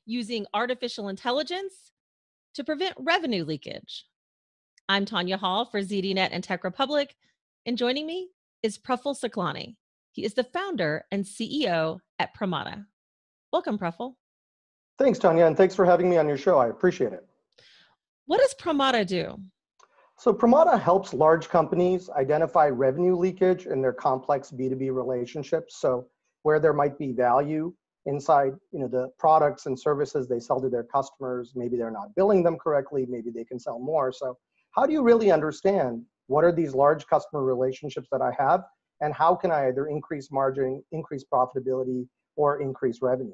using artificial intelligence to prevent revenue leakage. I'm Tonya Hall for ZDNet and Tech Republic, and joining me is Praful Saklani. He is the founder and CEO at Pramata. Welcome, Praful. Thanks, Tonya, and thanks for having me on your show. I appreciate it. What does Pramata do? So Pramata helps large companies identify revenue leakage in their complex B2B relationships. So where there might be value inside, the products and services they sell to their customers, maybe they're not billing them correctly, maybe they can sell more. So how do you really understand what are these large customer relationships that I have, and how can I either increase margin, increase profitability, or increase revenue?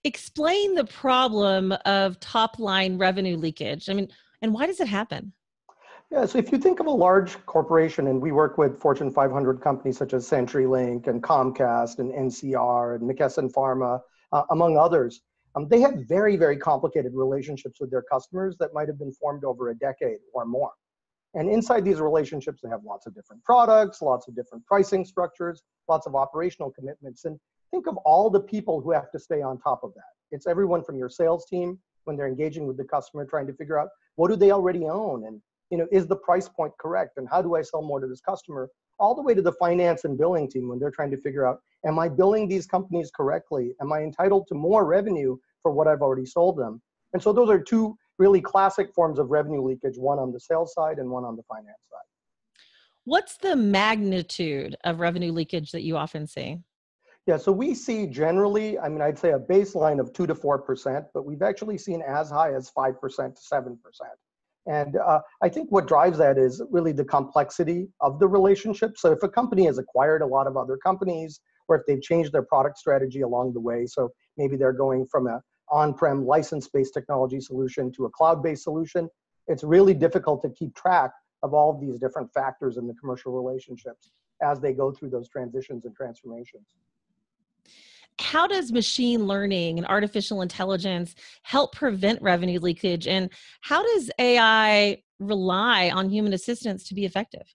Explain the problem of top-line revenue leakage. And why does it happen? Yeah, so if you think of a large corporation, and we work with Fortune 500 companies such as CenturyLink and Comcast and NCR and McKesson Pharma, among others, they have very, very complicated relationships with their customers that might have been formed over a decade or more. And inside these relationships, they have lots of different products, lots of different pricing structures, lots of operational commitments. And think of all the people who have to stay on top of that. It's everyone from your sales team when they're engaging with the customer, trying to figure out what do they already own, and is the price point correct, and how do I sell more to this customer, all the way to the finance and billing team when they're trying to figure out, am I billing these companies correctly? Am I entitled to more revenue for what I've already sold them? And so those are two really classic forms of revenue leakage, one on the sales side and one on the finance side. What's the magnitude of revenue leakage that you often see? Yeah, so we see generally, I'd say a baseline of 2 to 4%, but we've actually seen as high as 5% to 7%. And I think what drives that is really the complexity of the relationship. So if a company has acquired a lot of other companies, or if they've changed their product strategy along the way, so maybe they're going from an on-prem license-based technology solution to a cloud-based solution, it's really difficult to keep track of all of these different factors in the commercial relationships as they go through those transitions and transformations. How does machine learning and artificial intelligence help prevent revenue leakage? And how does AI rely on human assistance to be effective?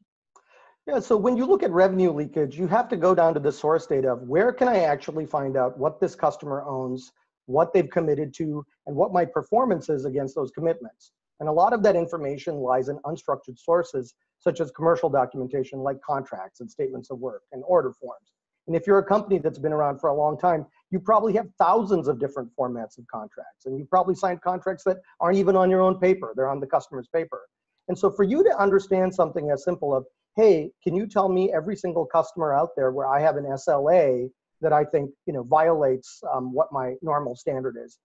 Yeah, so when you look at revenue leakage, you have to go down to the source data of where can I actually find out what this customer owns, what they've committed to, and what my performance is against those commitments. And a lot of that information lies in unstructured sources, such as commercial documentation like contracts and statements of work and order forms. And if you're a company that's been around for a long time, you probably have thousands of different formats of contracts. And you probably signed contracts that aren't even on your own paper. They're on the customer's paper. And so for you to understand something as simple as, hey, can you tell me every single customer out there where I have an SLA that I think violates what my normal standard is?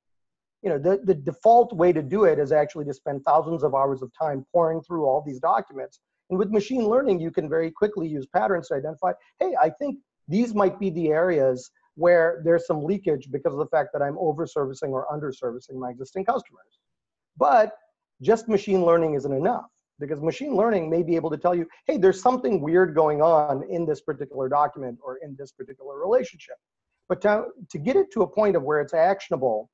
The default way to do it is actually to spend thousands of hours of time pouring through all these documents. And with machine learning, you can very quickly use patterns to identify, hey, I think these might be the areas where there's some leakage because of the fact that I'm over-servicing or under-servicing my existing customers. But just machine learning isn't enough, because machine learning may be able to tell you, hey, there's something weird going on in this particular document or in this particular relationship. But to get it to a point of where it's actionable,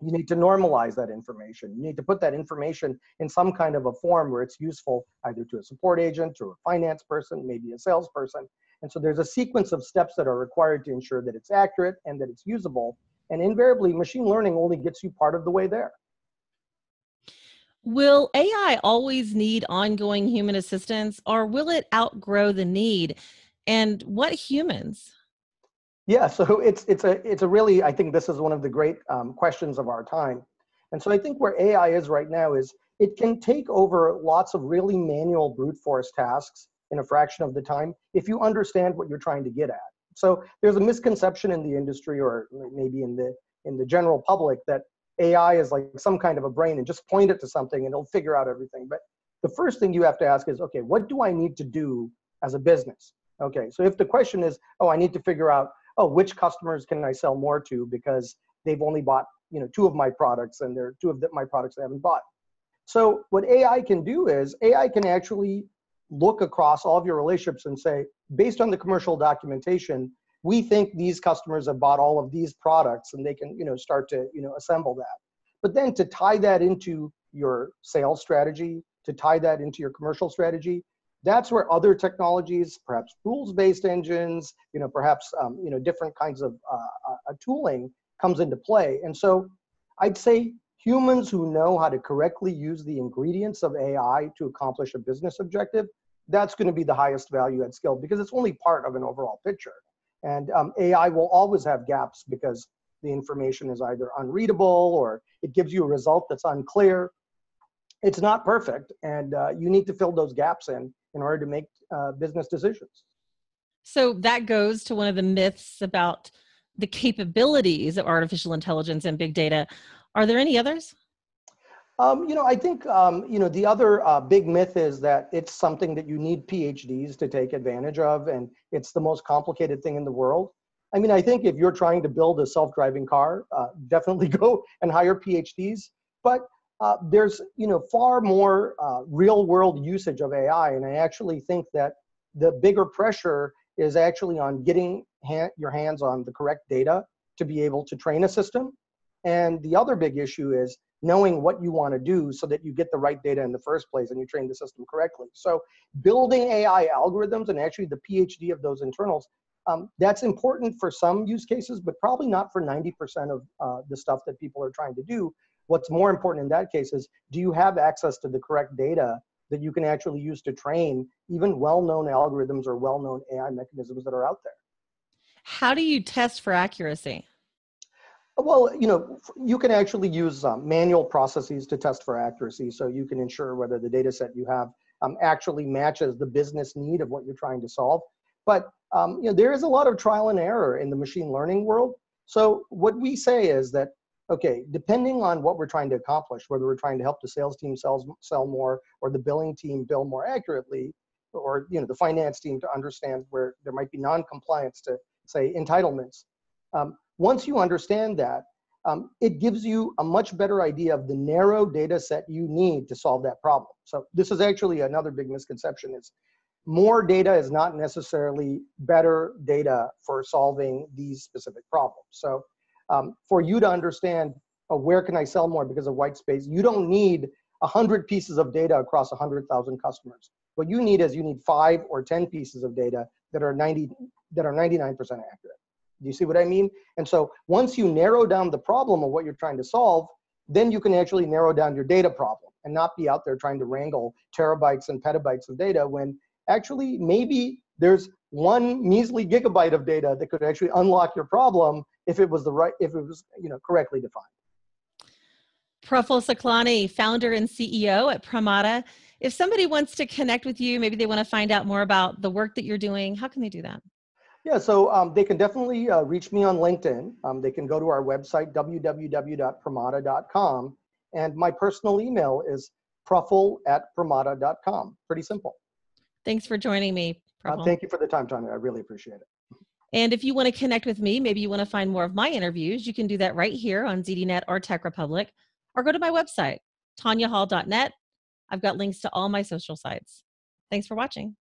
you need to normalize that information. You need to put that information in some kind of a form where it's useful either to a support agent, to a finance person, maybe a salesperson. And so there's a sequence of steps that are required to ensure that it's accurate and that it's usable. And invariably, machine learning only gets you part of the way there. Will AI always need ongoing human assistance, or will it outgrow the need? And what humans? Yeah, so it's a really, I think this is one of the great questions of our time. And so I think where AI is right now is it can take over lots of really manual brute force tasks in a fraction of the time if you understand what you're trying to get at. So there's a misconception in the industry, or maybe in the general public, that AI is like some kind of a brain and just point it to something and it'll figure out everything. But the first thing you have to ask is, okay, what do I need to do as a business? Okay, so if the question is, oh, I need to figure out, oh, which customers can I sell more to because they've only bought 2 of my products and there are 2 of my products they haven't bought. So what AI can do is AI can actually look across all of your relationships and say, based on the commercial documentation, we think these customers have bought all of these products, and they can start to assemble that. But then to tie that into your sales strategy, to tie that into your commercial strategy, that's where other technologies, perhaps rules-based engines, perhaps different kinds of tooling comes into play. And so I'd say humans who know how to correctly use the ingredients of AI to accomplish a business objective, that's going to be the highest value add skill, because it's only part of an overall picture. And AI will always have gaps because the information is either unreadable or it gives you a result that's unclear. It's not perfect, and you need to fill those gaps in order to make business decisions. So that goes to one of the myths about the capabilities of artificial intelligence and big data. Are there any others? I think, the other big myth is that it's something that you need PhDs to take advantage of, and it's the most complicated thing in the world. I mean, I think if you're trying to build a self-driving car, definitely go and hire PhDs. But there's, far more real-world usage of AI, and I actually think that the bigger pressure is actually on getting your hands on the correct data to be able to train a system. And the other big issue is knowing what you want to do so that you get the right data in the first place and you train the system correctly. So building AI algorithms and actually the PhD of those internals, that's important for some use cases, but probably not for 90% of the stuff that people are trying to do. What's more important in that case is, do you have access to the correct data that you can actually use to train even well-known algorithms or well-known AI mechanisms that are out there? How do you test for accuracy? Well, you can actually use manual processes to test for accuracy. So you can ensure whether the data set you have actually matches the business need of what you're trying to solve. But there is a lot of trial and error in the machine learning world. So what we say is that, okay, depending on what we're trying to accomplish, whether we're trying to help the sales team sell more, or the billing team bill more accurately, or the finance team to understand where there might be non-compliance to, say, entitlements. Once you understand that, it gives you a much better idea of the narrow data set you need to solve that problem. So this is actually another big misconception, is more data is not necessarily better data for solving these specific problems. So for you to understand where can I sell more because of white space, you don't need 100 pieces of data across 100,000 customers. What you need is 5 or 10 pieces of data that are 99% accurate. Do you see what I mean? And so once you narrow down the problem of what you're trying to solve, then you can actually narrow down your data problem and not be out there trying to wrangle terabytes and petabytes of data, when actually maybe there's one measly gigabyte of data that could actually unlock your problem if it was correctly defined. Praful Saklani, founder and CEO at Pramata. If somebody wants to connect with you, maybe they want to find out more about the work that you're doing, how can they do that? Yeah, so they can definitely reach me on LinkedIn. They can go to our website, www.pramata.com. And my personal email is praful@pramata.com. Pretty simple. Thanks for joining me, Praful. Thank you for the time, Tonya. I really appreciate it. And if you want to connect with me, maybe you want to find more of my interviews, you can do that right here on ZDNet or Tech Republic, or go to my website, tonyahall.net. I've got links to all my social sites. Thanks for watching.